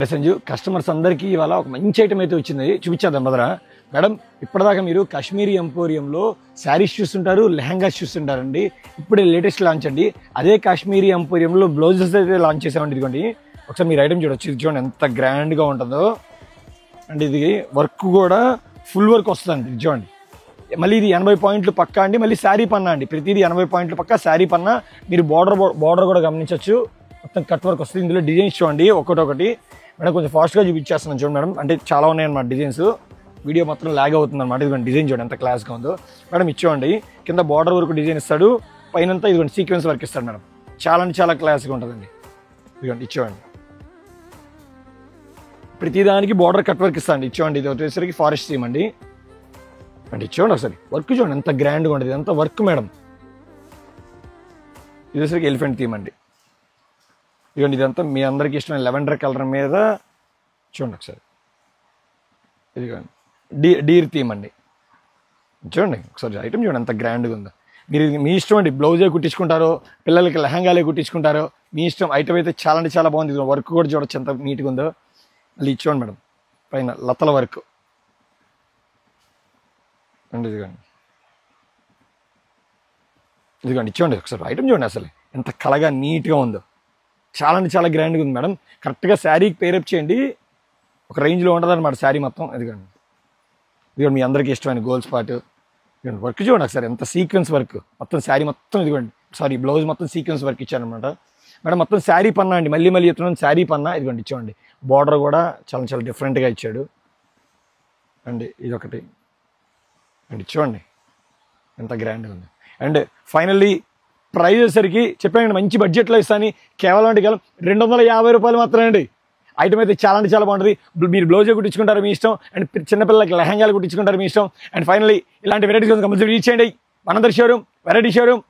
Sanju customers అందరికీ ఇవాళ ఒక మంచి ఐటమ్ అయితే వచ్చింది చూపించేద్దాం బ్రదరా. మేడం ఇప్పటిదాకా మీరు కాశ్మీరీ ఎంపోరియంలో శారీస్ చూస్తుంటారు, లెహంగాస్ చూస్తుంటారండి. ఇప్పుడే లేటెస్ట్ లాంచ్ అండి. అదే కాశ్మీరీ ఎంపోరియంలో బ్లౌజెస్ అయితే లాంచ్ చేసామండి. ఇదిగోండి ఒకసారి మీరు ఐటమ్ చూడొచ్చు. ఇది చూడండి ఎంత గ్రాండ్గా ఉంటుందో అండి. ఇది వర్క్ కూడా ఫుల్ వర్క్ వస్తుందండి. ఇది చూడండి. మళ్ళీ ఇది 80 పాయింట్లు పక్కా అండి. మళ్ళీ శారీ పన్నా అండి. ప్రతిదీ 80 పాయింట్లు పక్కా శారీ పన్నా. మీరు బార్డర్ కూడా గమనించవచ్చు. మొత్తం కట్ వర్క్ వస్తుంది. ఇందులో డిజైన్స్ చూడండి ఒక్కొక్కటి. మేడం కొంచెం ఫాస్ట్గా చూపించేస్తున్నాను చూడండి మేడం. అంటే చాలా ఉన్నాయి అన్నమాట డిజైన్స్. వీడియో మాత్రం లాగ్ అవుతుంది అనమాట. ఇదిగోండి డిజైన్ చూడండి ఎంత క్లాస్గా ఉందో మేడం. ఇచ్చేయండి కింద బార్డర్ వరకు డిజైన్ ఇస్తాడు, పైనంతా ఇదిగోండి సీక్వెన్స్ వర్క్ ఇస్తాడు మేడం. చాలా అంటే చాలా క్లాస్గా ఉంటుందండి. ఇదిగోండి ఇచ్చేయండి. ప్రతిదానికి బార్డర్ కట్ వర్క్ ఇస్తాండి. ఇచ్చేయండి. ఇది వచ్చేసరికి ఫారెస్ట్ థీమ్ అండి. అంటే ఇచ్చేయండి ఒకసారి వర్క్ చూడండి ఎంత గ్రాండ్గా ఉంటుంది. ఎంత వర్క్ మేడం. ఇది వచ్చేసరికి ఎలిఫెంట్ థీమ్ అండి. ఇదిగోండి ఇదంతా మీ అందరికీ ఇష్టమైన లెవెండర్ కలర్ మీద చూడండి ఒకసారి. ఇదిగోండి డీర్ థీమ్ అండి. చూడండి ఒకసారి ఐటమ్ చూడండి ఎంత గ్రాండ్గా ఉందో. మీరు మీ ఇష్టం అండి. బ్లౌజే కుట్టించుకుంటారో, పిల్లలకి లెహంగాలే కుట్టించుకుంటారో మీ ఇష్టం. ఐటమ్ అయితే చాలా అంటే చాలా బాగుంది. వర్క్ కూడా చూడొచ్చు ఎంత నీట్గా ఉందో. మళ్ళీ ఇచ్చేయండి మేడం పైన లతల వర్క్ అండి. ఇదిగోండి ఇచ్చేయండి ఒకసారి ఐటమ్ చూడండి అసలు ఎంత కళగా నీట్గా ఉందో. చాలా అంటే చాలా గ్రాండ్గా ఉంది మేడం. కరెక్ట్గా శారీకి పేరప్ చేయండి. ఒక రేంజ్లో ఉంటుంది అనమాట శారీ మొత్తం. ఇదిగోండి మీ అందరికీ ఇష్టమైన గోల్ స్పాట్. ఇదిగోండి వర్క్ చూడండి ఒకసారి ఎంత సీక్వెన్స్ వర్క్. మొత్తం శారీ మొత్తం ఇదిగోండి బ్లౌజ్ మొత్తం సీక్వెన్స్ వర్క్ ఇచ్చారనమాట మేడం. మొత్తం శారీ పన్నా అండి. మళ్ళీ ఎత్తున్నాను శారీ పన్నా. ఇదిగోండి ఇచ్చేయండి. బార్డర్ కూడా చాలా డిఫరెంట్గా ఇచ్చాడు అండి. ఇదొకటి అండి. చూడండి ఎంత గ్రాండ్గా ఉంది. అండ్ ఫైనల్లీ ప్రైస్ వచ్చేసరికి చెప్పాను మంచి బడ్జెట్లో ఇస్తాను. కేవలం 250 రూపాయలు మాత్రమే అండి. ఐటమ్ అయితే చాలా అంటే చాలా బాగుంటుంది. మీరు బ్లౌజే కుట్టించుకుంటారు మీ ఇష్టం. అండ్ చిన్నపిల్లలకి లెహంగాలు కుట్టించుకుంటారు మీ ఇష్టం. అండ్ ఫైనల్లీ ఇలాంటి వెరైటీస్ కంపల్సరీ రీచ్ చేయండి. మనందరి షోరూమ్ వెరైటీ షోరూమ్